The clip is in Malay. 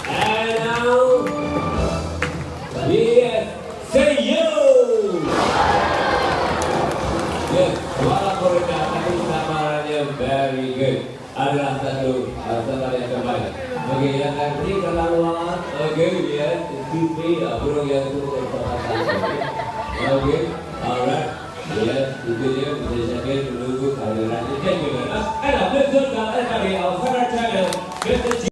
And now, yes, say you. Yes, suara Korea tadi samarannya very good. Adalah satu samaran yang terbaik. Okey, yang nanti kalau luar, okey, ya, TV, burung yang itu okey, alright, ya, itu dia bisa sambil menunggu kehadiran. Thank you very much. And let's go down and carry our channel.